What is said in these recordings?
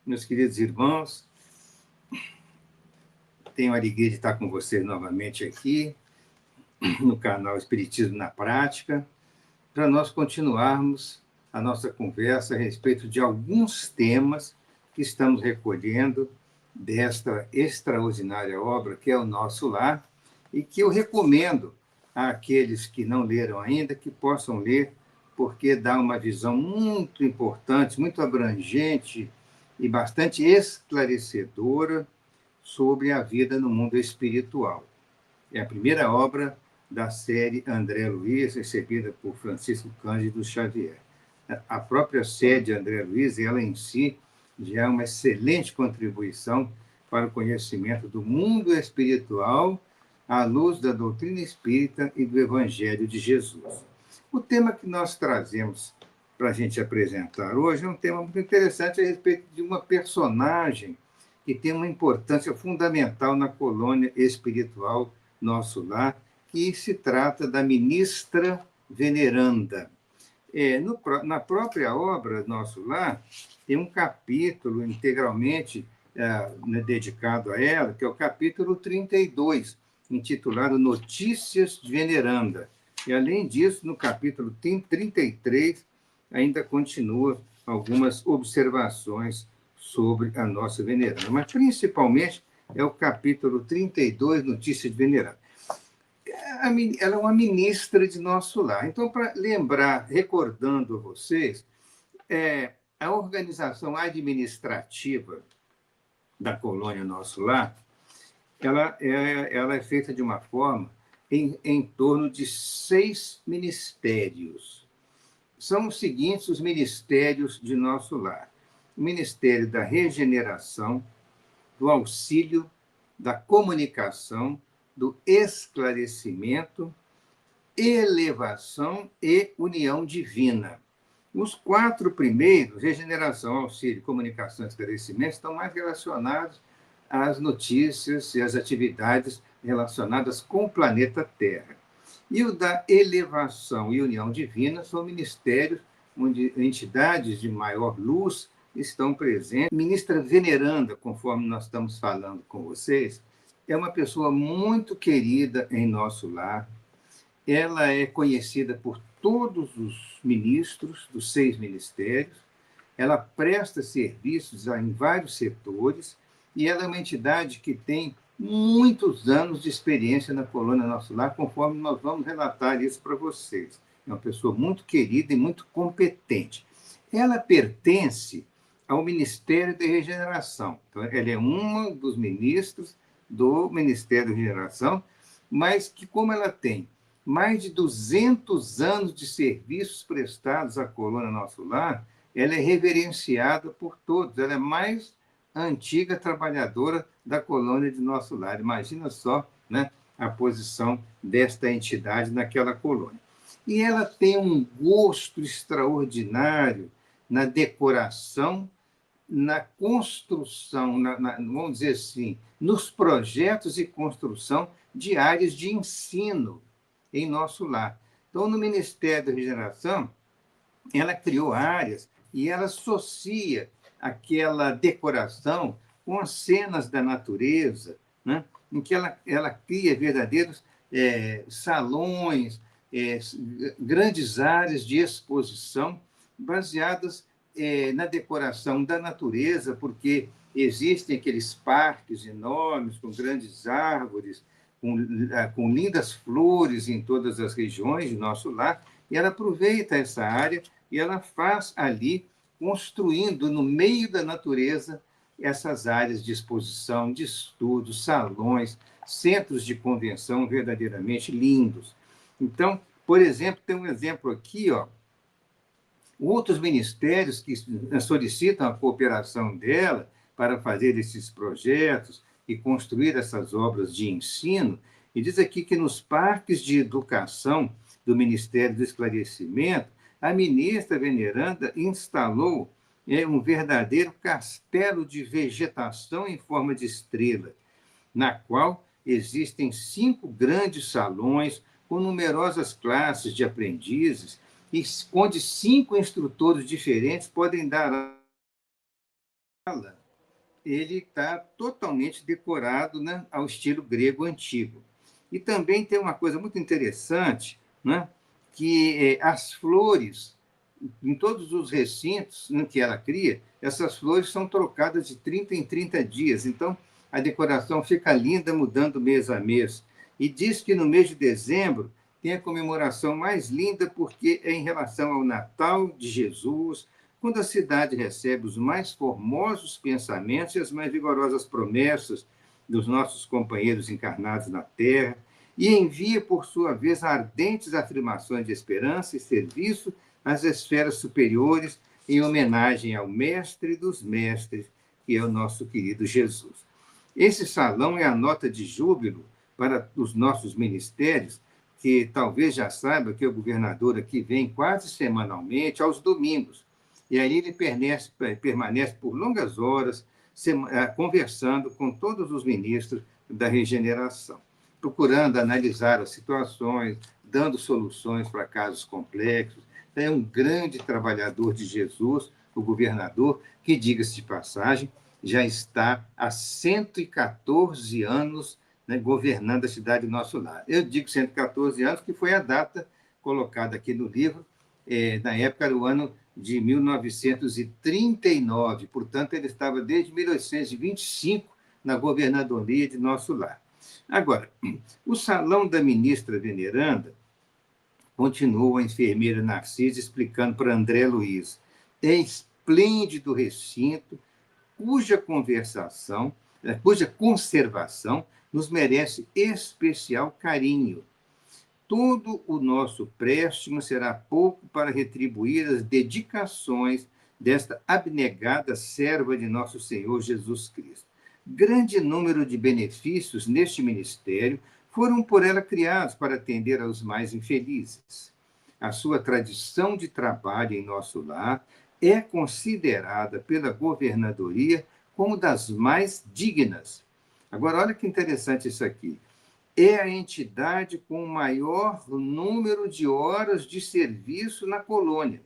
Meus queridos irmãos, tenho a alegria de estar com vocês novamente aqui, no canal Espiritismo na Prática, para nós continuarmos a nossa conversa a respeito de alguns temas que estamos recolhendo desta extraordinária obra que é o Nosso Lar, e que eu recomendo àqueles que não leram ainda, que possam ler, porque dá uma visão muito importante, muito abrangente e bastante esclarecedora sobre a vida no mundo espiritual. É a primeira obra da série André Luiz, recebida por Francisco Cândido Xavier. A própria série de André Luiz, ela em si, já é uma excelente contribuição para o conhecimento do mundo espiritual à luz da doutrina espírita e do Evangelho de Jesus. O tema que nós trazemos para a gente apresentar hoje é um tema muito interessante a respeito de uma personagem que tem uma importância fundamental na colônia espiritual Nosso Lar, que se trata da ministra veneranda. Na própria obra Nosso Lar, tem um capítulo integralmente dedicado a ela, que é o capítulo 32, intitulado Notícias de Veneranda. E, além disso, no capítulo 33, ainda continua algumas observações sobre a nossa veneranda. Mas, principalmente, é o capítulo 32, Notícias de Veneranda. Ela é uma ministra de Nosso Lar. Então, para lembrar, recordando a vocês, a organização administrativa da colônia Nosso Lar, ela é feita de uma forma em torno de 6 ministérios. São os seguintes os ministérios de Nosso Lar: o Ministério da Regeneração, do Auxílio, da Comunicação, do Esclarecimento, Elevação e União Divina. Os 4 primeiros, regeneração, auxílio, comunicação e esclarecimento, estão mais relacionados às notícias e às atividades relacionadas com o planeta Terra. E o da elevação e união divina são ministérios onde entidades de maior luz estão presentes. Ministra veneranda, conforme nós estamos falando com vocês, é uma pessoa muito querida em Nosso Lar. Ela é conhecida por todos os ministros dos 6 ministérios. Ela presta serviços em vários setores e ela é uma entidade que tem muitos anos de experiência na colônia Nosso Lar, conforme nós vamos relatar isso para vocês. É uma pessoa muito querida e muito competente. Ela pertence ao Ministério da Regeneração. Então, ela é um dos ministros do Ministério da Regeneração, mas que, como ela tem mais de 200 anos de serviços prestados à colônia Nosso Lar, ela é reverenciada por todos. Ela é mais antiga trabalhadora da colônia de Nosso Lar. Imagina só, né, a posição desta entidade naquela colônia. E ela tem um gosto extraordinário na decoração, na construção, vamos dizer assim, nos projetos e construção de áreas de ensino em Nosso Lar. Então, no Ministério da Regeneração, ela criou áreas e ela associa aquela decoração com as cenas da natureza, né? Em que ela cria verdadeiros salões, grandes áreas de exposição baseadas na decoração da natureza, porque existem aqueles parques enormes, com grandes árvores, com lindas flores em todas as regiões de Nosso Lar, e ela aproveita essa área e ela faz ali, construindo no meio da natureza, essas áreas de exposição, de estudo, salões, centros de convenção verdadeiramente lindos. Então, por exemplo, tem um exemplo aqui, ó, outros ministérios que solicitam a cooperação dela para fazer esses projetos e construir essas obras de ensino, e diz aqui que nos parques de educação do Ministério do Esclarecimento, a ministra veneranda instalou um verdadeiro castelo de vegetação em forma de estrela, na qual existem 5 grandes salões com numerosas classes de aprendizes, onde 5 instrutores diferentes podem dar ele está totalmente decorado, né, ao estilo grego antigo. E também tem uma coisa muito interessante, né, que as flores, em todos os recintos, né, que ela cria, essas flores são trocadas de 30 em 30 dias. Então, a decoração fica linda, mudando mês a mês. E diz que no mês de dezembro tem a comemoração mais linda, porque é em relação ao Natal de Jesus, quando a cidade recebe os mais formosos pensamentos e as mais vigorosas promessas dos nossos companheiros encarnados na Terra, e envia, por sua vez, ardentes afirmações de esperança e serviço às esferas superiores, em homenagem ao Mestre dos Mestres, que é o nosso querido Jesus. Esse salão é a nota de júbilo para os nossos ministérios, que talvez já saiba que o governador aqui vem quase semanalmente, aos domingos. E aí ele permanece por longas horas conversando com todos os ministros da regeneração, procurando analisar as situações, dando soluções para casos complexos. É um grande trabalhador de Jesus, o governador, que, diga-se de passagem, já está há 114 anos, né, governando a cidade do nosso lar. Eu digo 114 anos, que foi a data colocada aqui no livro, na época era o ano de 1939, portanto, ele estava desde 1825 na governadoria de nosso lar. Agora, o salão da ministra veneranda, continua a enfermeira Narcisa explicando para André Luiz, é esplêndido recinto, cuja conservação nos merece especial carinho. Todo o nosso préstimo será pouco para retribuir as dedicações desta abnegada serva de nosso Senhor Jesus Cristo. Grande número de benefícios neste ministério foram por ela criados para atender aos mais infelizes. A sua tradição de trabalho em nosso lar é considerada pela governadoria como das mais dignas. Agora, olha que interessante isso aqui. É a entidade com o maior número de horas de serviço na colônia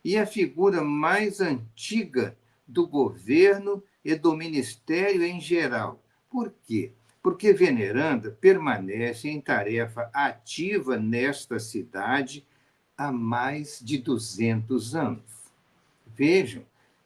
e a figura mais antiga do governo e do ministério em geral. Por quê? Porque veneranda permanece em tarefa ativa nesta cidade há mais de 200 anos. Vejam,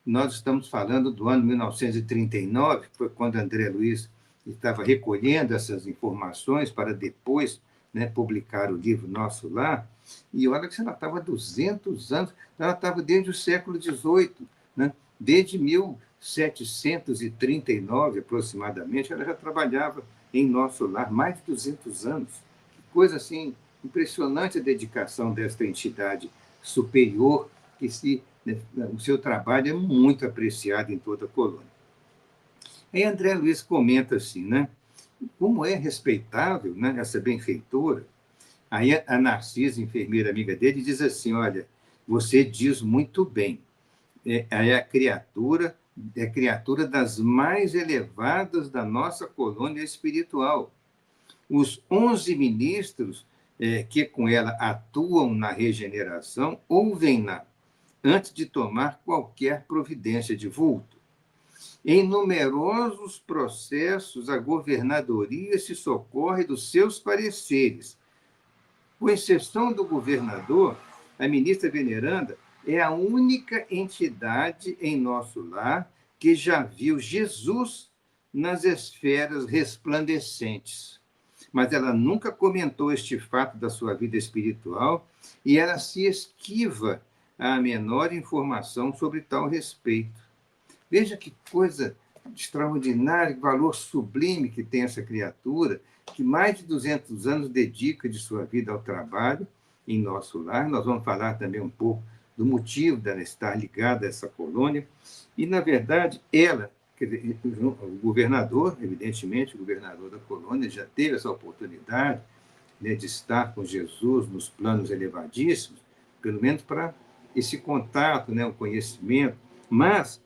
nós estamos falando do ano 1939, que foi quando André Luiz estava recolhendo essas informações para depois, né, publicar o livro Nosso Lar, e olha que ela estava há 200 anos, ela estava desde o século XVIII, né? Desde 1739, aproximadamente, ela já trabalhava em Nosso Lar, mais de 200 anos. Que coisa assim, impressionante a dedicação desta entidade superior, que né, o seu trabalho é muito apreciado em toda a colônia. Aí André Luiz comenta assim, né? Como é respeitável, né, essa benfeitora. Aí a Narcisa, enfermeira amiga dele, diz assim, olha, você diz muito bem, é a criatura das mais elevadas da nossa colônia espiritual. Os 11 ministros que com ela atuam na regeneração ouvem-na antes de tomar qualquer providência de vulto. Em numerosos processos, a governadoria se socorre dos seus pareceres. Com exceção do governador, a ministra veneranda é a única entidade em nosso lar que já viu Jesus nas esferas resplandecentes. Mas ela nunca comentou este fato da sua vida espiritual e ela se esquiva a menor informação sobre tal respeito. Veja que coisa extraordinária, que valor sublime que tem essa criatura, que mais de 200 anos dedica de sua vida ao trabalho em nosso lar. Nós vamos falar também um pouco do motivo dela estar ligada a essa colônia. E, na verdade, ela, o governador, evidentemente, o governador da colônia, já teve essa oportunidade, né, de estar com Jesus nos planos elevadíssimos, pelo menos para esse contato, né, o conhecimento, mas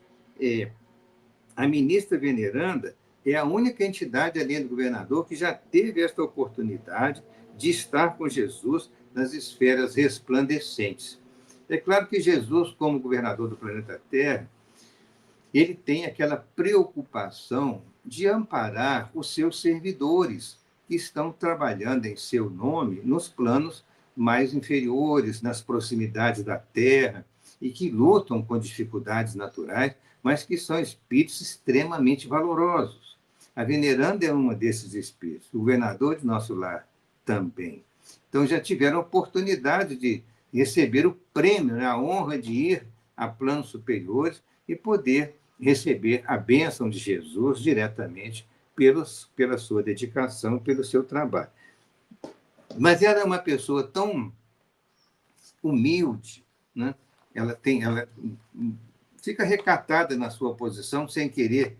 a ministra veneranda é a única entidade, além do governador, que já teve esta oportunidade de estar com Jesus nas esferas resplandecentes. É claro que Jesus, como governador do planeta Terra, ele tem aquela preocupação de amparar os seus servidores que estão trabalhando em seu nome nos planos mais inferiores, nas proximidades da terra, e que lutam com dificuldades naturais, mas que são espíritos extremamente valorosos. A veneranda é uma desses espíritos, o governador de nosso lar também. Então, já tiveram a oportunidade de receber o prêmio, né, a honra de ir a planos superiores e poder receber a bênção de Jesus diretamente pela sua dedicação, pelo seu trabalho. Mas ela é uma pessoa tão humilde, né? Ela fica recatada na sua posição, sem querer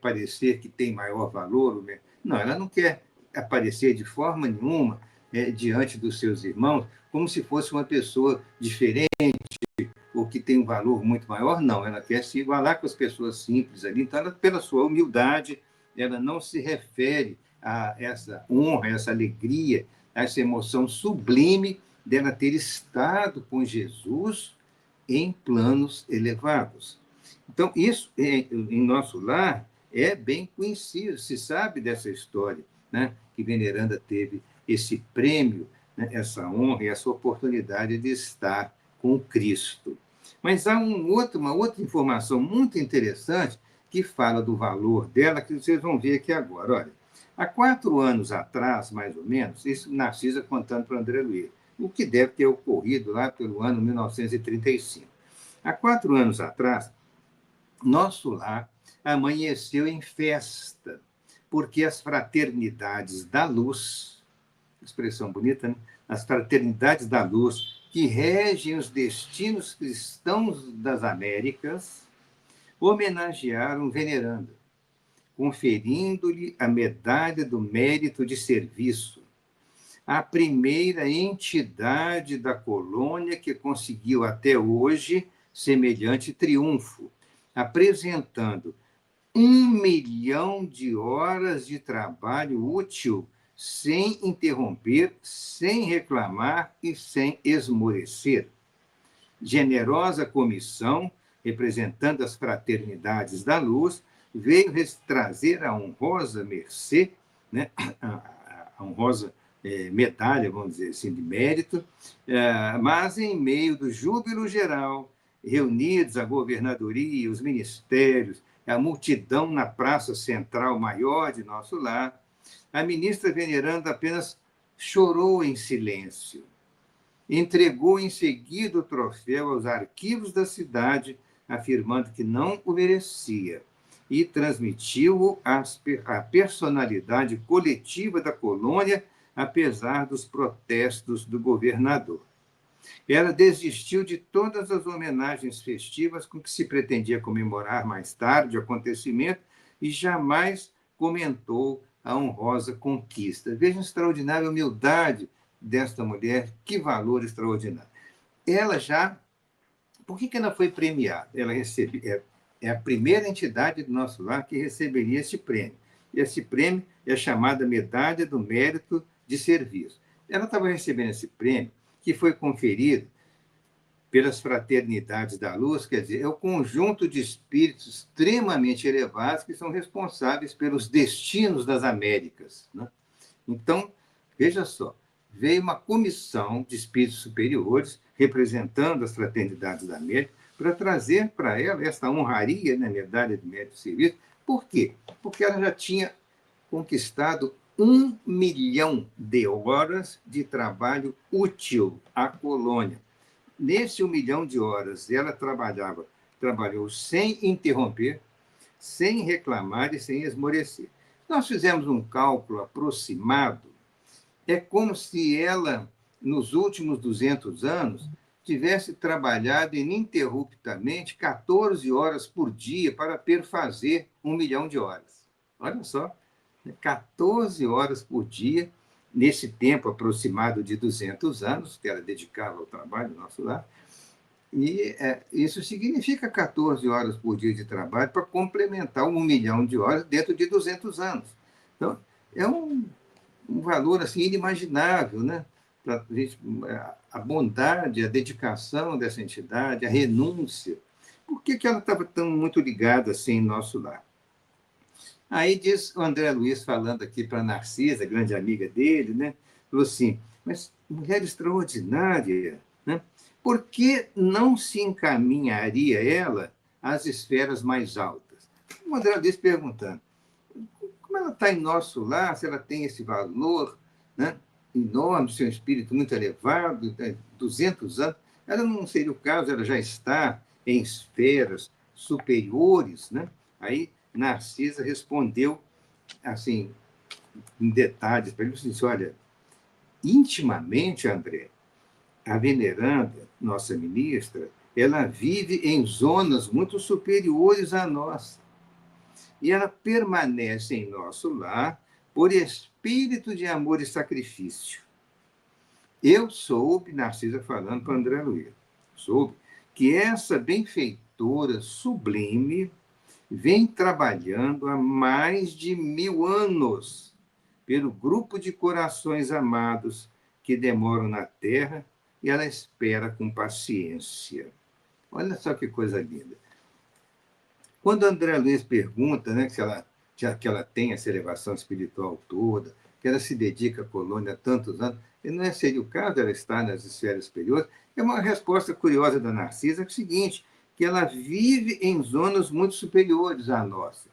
parecer que tem maior valor. Não, ela não quer aparecer de forma nenhuma diante dos seus irmãos como se fosse uma pessoa diferente ou que tem um valor muito maior. Não, ela quer se igualar com as pessoas simples ali. Então, ela, pela sua humildade, ela não se refere a essa honra, a essa alegria, a essa emoção sublime dela ter estado com Jesus em planos elevados. Então, isso, em nosso lar, é bem conhecido, se sabe dessa história, né? Que Veneranda teve esse prêmio, né? Essa honra e essa oportunidade de estar com Cristo. Mas há uma outra informação muito interessante que fala do valor dela, que vocês vão ver aqui agora. Olha, há 4 anos atrás, mais ou menos, isso Narcisa contando para André Luiz, o que deve ter ocorrido lá pelo ano 1935. Há 4 anos atrás, nosso lar amanheceu em festa, porque as fraternidades da luz, expressão bonita, né? As fraternidades da luz, que regem os destinos cristãos das Américas, homenagearam Veneranda, conferindo-lhe a medalha do mérito de serviço, a primeira entidade da colônia que conseguiu até hoje semelhante triunfo, apresentando 1 milhão de horas de trabalho útil, sem interromper, sem reclamar e sem esmorecer. Generosa comissão, representando as fraternidades da luz, veio trazer a honrosa mercê, né, a honrosa medalha, vamos dizer assim, de mérito, mas em meio do júbilo geral, reunidos a governadoria, os ministérios, a multidão na praça central maior de nosso lar, a ministra Veneranda apenas chorou em silêncio. Entregou em seguida o troféu aos arquivos da cidade, afirmando que não o merecia, e transmitiu-o à personalidade coletiva da colônia, apesar dos protestos do governador. Ela desistiu de todas as homenagens festivas com que se pretendia comemorar mais tarde o acontecimento e jamais comentou a honrosa conquista. Veja a extraordinária humildade desta mulher, que valor extraordinário. Ela já... Por que ela foi premiada? Ela é a primeira entidade do nosso lar que receberia esse prêmio. Esse prêmio é a chamada Medalha do Mérito de Serviço. Ela estava recebendo esse prêmio, que foi conferido pelas fraternidades da luz, quer dizer, é o conjunto de espíritos extremamente elevados que são responsáveis pelos destinos das Américas, né? Então, veja só, veio uma comissão de espíritos superiores, representando as fraternidades da América, para trazer para ela essa honraria, né, medalha de mérito de serviço. Por quê? Porque ela já tinha conquistado 1 milhão de horas de trabalho útil à colônia. Nesse 1 milhão de horas, ela trabalhou sem interromper, sem reclamar e sem esmorecer. Nós fizemos um cálculo aproximado. É como se ela, nos últimos 200 anos, tivesse trabalhado ininterruptamente 14 horas por dia para perfazer 1 milhão de horas. Olha só, 14 horas por dia, nesse tempo aproximado de 200 anos, que ela dedicava ao trabalho do nosso lar. E isso significa 14 horas por dia de trabalho para complementar 1 milhão de horas dentro de 200 anos. Então, é um valor assim, inimaginável, né? A bondade, a dedicação dessa entidade, a renúncia. por que ela estava tão muito ligada assim em nosso lar? Aí diz o André Luiz, falando aqui para a Narcisa, grande amiga dele, né? Falou assim, mas mulher extraordinária, né? Por que não se encaminharia ela às esferas mais altas? O André Luiz perguntando, como ela está em nosso lar, se ela tem esse valor, né, enorme, seu espírito muito elevado, 200 anos, ela não seria o caso, ela já está em esferas superiores, né? Aí Narcisa respondeu, assim, em detalhes para ele, disse, olha, intimamente, André, a veneranda, nossa ministra, ela vive em zonas muito superiores à nossa. E ela permanece em nosso lar por espírito de amor e sacrifício. Eu soube, Narcisa falando para André Luiz, soube que essa benfeitora sublime vem trabalhando há mais de 1000 anos pelo grupo de corações amados que demoram na terra e ela espera com paciência. Olha só que coisa linda. Quando André Luiz pergunta, né, se ela, já que ela tem essa elevação espiritual toda, que ela se dedica à colônia há tantos anos, e não seria o caso dela estar nas esferas superiores, é uma resposta curiosa da Narcisa, que é o seguinte, que ela vive em zonas muito superiores à nossa.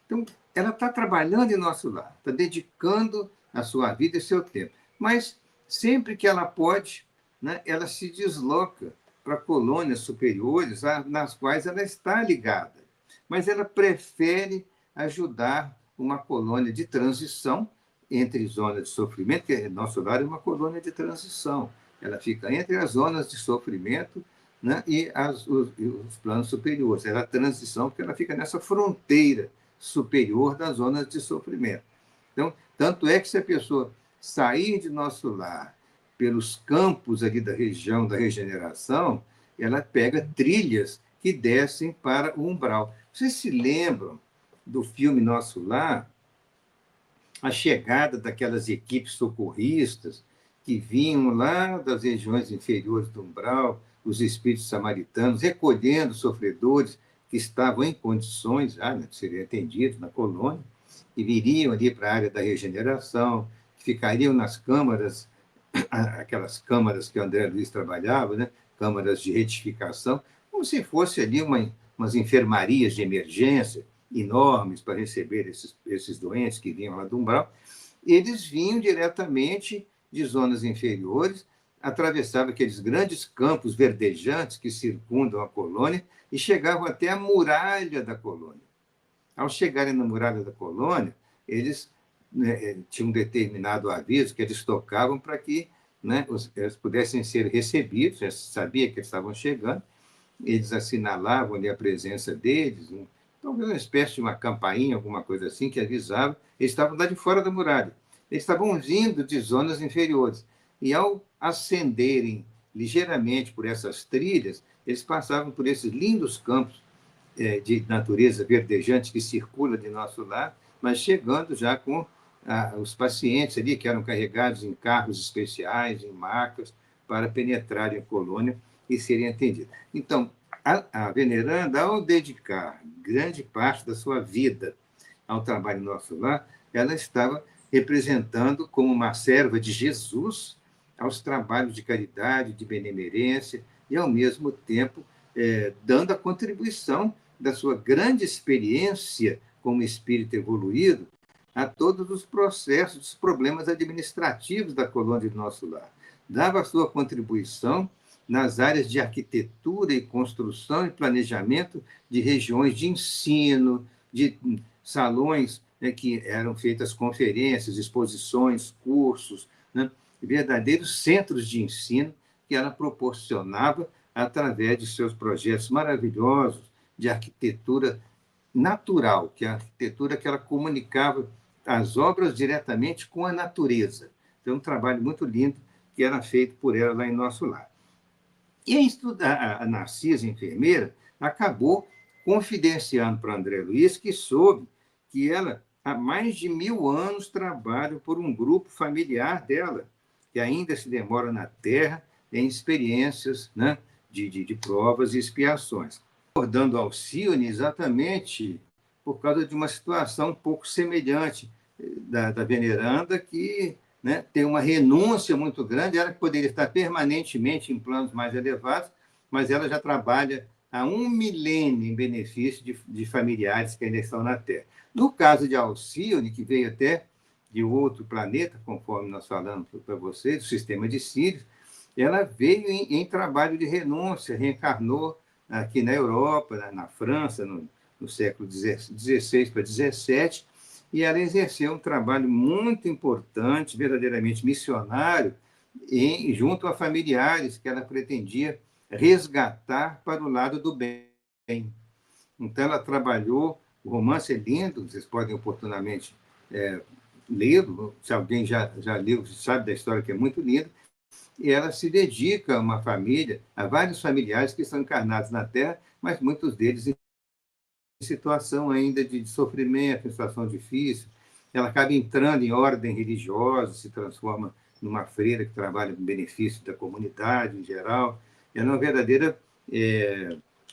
Então, ela está trabalhando em nosso lar, está dedicando a sua vida e seu tempo. Mas, sempre que ela pode, né, ela se desloca para colônias superiores nas quais ela está ligada. Mas ela prefere ajudar uma colônia de transição entre zonas de sofrimento, que nosso lar é uma colônia de transição. Ela fica entre as zonas de sofrimento, né, e os planos superiores. Ela é a transição, porque ela fica nessa fronteira superior das zonas de sofrimento. Então, tanto é que se a pessoa sair de nosso lar pelos campos ali da região da regeneração, ela pega trilhas que descem para o umbral. Vocês se lembram do filme Nosso Lar? A chegada daquelas equipes socorristas que vinham lá das regiões inferiores do umbral, os espíritos samaritanos, recolhendo sofredores que estavam em condições já, né, de serem atendidos na colônia, e viriam ali para a área da regeneração, ficariam nas câmaras, aquelas câmaras que o André Luiz trabalhava, né, câmaras de retificação, como se fosse ali umas enfermarias de emergência enormes para receber esses doentes que vinham lá do umbral. Eles vinham diretamente de zonas inferiores, atravessavam aqueles grandes campos verdejantes que circundam a colônia e chegavam até a muralha da colônia. Ao chegarem na muralha da colônia, eles, né, tinham um determinado aviso que eles tocavam para que, né, eles pudessem ser recebidos, já sabia que eles estavam chegando, eles assinalavam ali a presença deles, talvez uma espécie de uma campainha, alguma coisa assim, que avisava, eles estavam lá de fora da muralha. Eles estavam vindo de zonas inferiores. E ao ascenderem ligeiramente por essas trilhas, eles passavam por esses lindos campos de natureza verdejante que circula de nosso lar, mas chegando já com os pacientes ali que eram carregados em carros especiais, em macas, para penetrarem a colônia e serem atendidos. Então, a veneranda, ao dedicar grande parte da sua vida ao trabalho em nosso lar, ela estava representando como uma serva de Jesus aos trabalhos de caridade, de benemerência, e, ao mesmo tempo, dando a contribuição da sua grande experiência como espírito evoluído a todos os processos, os problemas administrativos da colônia de nosso lar. Dava a sua contribuição nas áreas de arquitetura e construção e planejamento de regiões de ensino, de salões, né, que eram feitas conferências, exposições, cursos, né, verdadeiros centros de ensino que ela proporcionava através de seus projetos maravilhosos de arquitetura natural, que é a arquitetura que ela comunicava as obras diretamente com a natureza. Então, um trabalho muito lindo que era feito por ela lá em nosso lar. E a Narcisa, enfermeira, acabou confidenciando para André Luiz que soube que ela, há mais de 1000 anos, trabalha por um grupo familiar dela, que ainda se demora na Terra em experiências, né, de provas e expiações. abordando Alcione exatamente por causa de uma situação um pouco semelhante da veneranda, que, né, tem uma renúncia muito grande, ela poderia estar permanentemente em planos mais elevados, mas ela já trabalha há 1 milênio em benefício de familiares que ainda estão na Terra. No caso de Alcione, que veio até de outro planeta, conforme nós falamos para vocês, do sistema de Sírios, ela veio em trabalho de renúncia, reencarnou aqui na Europa, na França, no século XVI para XVII, e ela exerceu um trabalho muito importante, verdadeiramente missionário, junto a familiares que ela pretendia resgatar para o lado do bem. Então, ela trabalhou, o romance é lindo, vocês podem oportunamente lê-lo, se alguém já leu, sabe da história, que é muito linda, e ela se dedica a uma família, a vários familiares que estão encarnados na Terra, mas muitos deles em situação ainda de sofrimento, em situação difícil. Ela acaba entrando em ordem religiosa, se transforma numa freira que trabalha em benefício da comunidade em geral. Ela é uma verdadeira,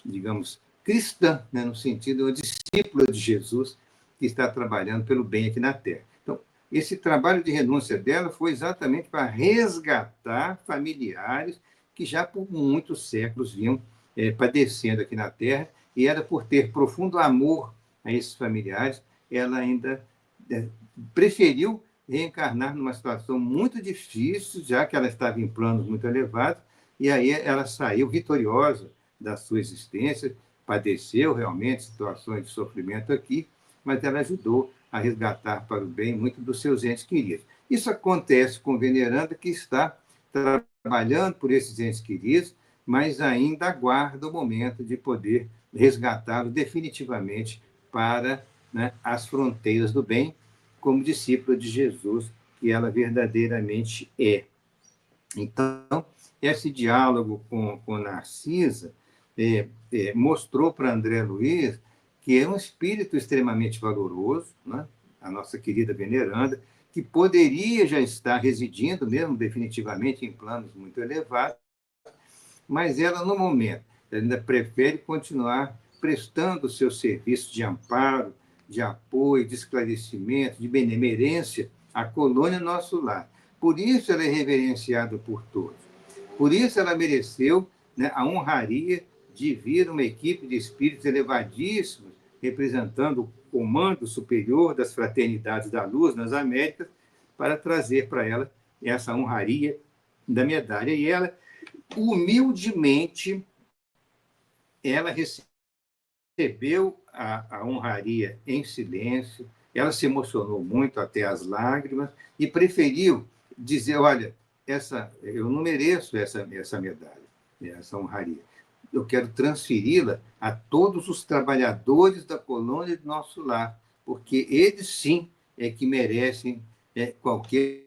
digamos, cristã, né, no sentido de discípula de Jesus, que está trabalhando pelo bem aqui na Terra. Então, esse trabalho de renúncia dela foi exatamente para resgatar familiares que já por muitos séculos vinham padecendo aqui na Terra, e era por ter profundo amor a esses familiares, ela ainda preferiu reencarnar numa situação muito difícil, já que ela estava em planos muito elevados, e aí ela saiu vitoriosa da sua existência, padeceu realmente situações de sofrimento aqui, mas ela ajudou a resgatar para o bem muito dos seus entes queridos. Isso acontece com veneranda, que está trabalhando por esses entes queridos, mas ainda aguarda o momento de poder resgatá-lo definitivamente para, né, as fronteiras do bem, como discípula de Jesus, que ela verdadeiramente é. Então, esse diálogo com Narcisa mostrou para André Luiz que é um espírito extremamente valoroso, né? A nossa querida veneranda, que poderia já estar residindo mesmo definitivamente em planos muito elevados, mas ela, no momento, ainda prefere continuar prestando o seu serviço de amparo, de apoio, de esclarecimento, de benemerência à colônia Nosso Lar. Por isso ela é reverenciada por todos. Por isso ela mereceu, né, a honraria de vir uma equipe de espíritos elevadíssimos, representando o comando superior das Fraternidades da Luz nas Américas, para trazer para ela essa honraria da medalha. E ela, humildemente, ela recebeu a honraria em silêncio, ela se emocionou muito até as lágrimas e preferiu dizer, olha, eu não mereço essa medalha, essa honraria. Eu quero transferi-la a todos os trabalhadores da colônia de Nosso Lar, porque eles sim é que merecem qualquer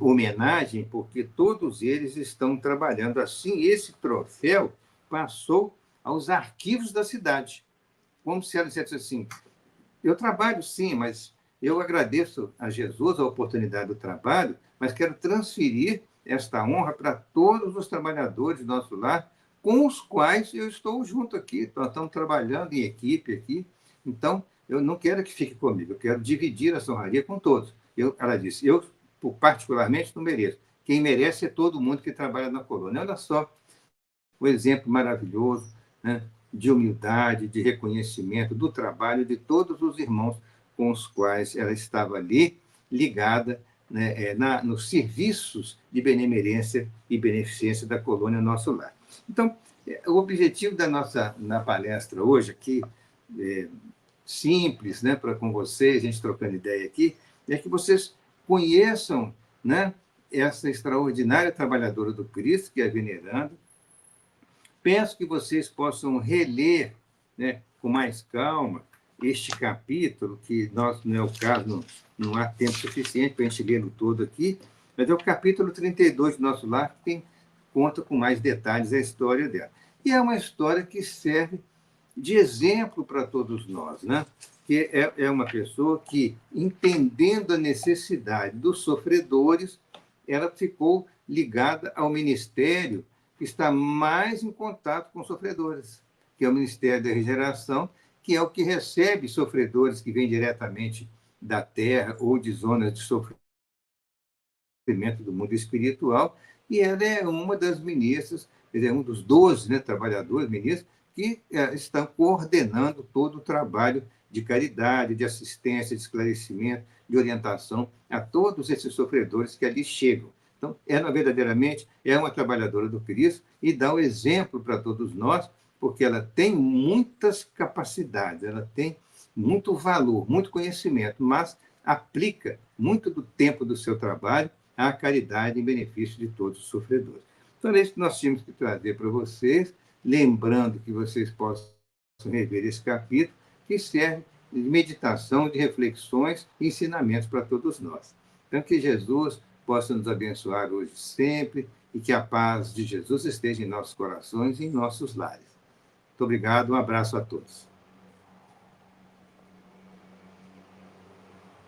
homenagem, porque todos eles estão trabalhando assim. Esse troféu passou aos arquivos da cidade, como se ela dissesse assim, eu trabalho sim, mas eu agradeço a Jesus a oportunidade do trabalho, mas quero transferir esta honra para todos os trabalhadores do Nosso Lar, com os quais eu estou junto aqui, nós estamos trabalhando em equipe aqui, então eu não quero que fique comigo, eu quero dividir essa honraria com todos. Ela disse, eu particularmente não mereço, quem merece é todo mundo que trabalha na colônia. Olha só o exemplo maravilhoso, né, de humildade, de reconhecimento do trabalho de todos os irmãos com os quais ela estava ali ligada, né, nos serviços de benemerência e beneficência da colônia Nosso Lar. Então, o objetivo da nossa palestra hoje aqui, simples, né, para com vocês, a gente trocando ideia aqui, é que vocês conheçam, né, essa extraordinária trabalhadora do Cristo, que é a veneranda. Peço que vocês possam reler, né, com mais calma este capítulo, que nós, não é o caso, não há tempo suficiente para a gente lê-lo todo aqui, mas é o capítulo 32 do Nosso Lar, que conta com mais detalhes a história dela. E é uma história que serve de exemplo para todos nós, né? Que é uma pessoa que, entendendo a necessidade dos sofredores, ela ficou ligada ao ministério que está mais em contato com os sofredores, que é o Ministério da Regeneração, que é o que recebe sofredores que vêm diretamente da terra ou de zonas de sofrimento do mundo espiritual, e ela é uma das ministras, é um dos 12, né, trabalhadores, ministros, que estão coordenando todo o trabalho de caridade, de assistência, de esclarecimento, de orientação a todos esses sofredores que ali chegam. Então, ela verdadeiramente é uma trabalhadora do Cristo e dá o exemplo para todos nós, porque ela tem muitas capacidades, ela tem muito valor, muito conhecimento, mas aplica muito do tempo do seu trabalho à caridade em benefício de todos os sofredores. Então, é isso que nós tínhamos que trazer para vocês, lembrando que vocês possam rever esse capítulo, que serve de meditação, de reflexões e ensinamentos para todos nós. Então, que Jesus possa nos abençoar hoje sempre e que a paz de Jesus esteja em nossos corações e em nossos lares. Muito obrigado, um abraço a todos.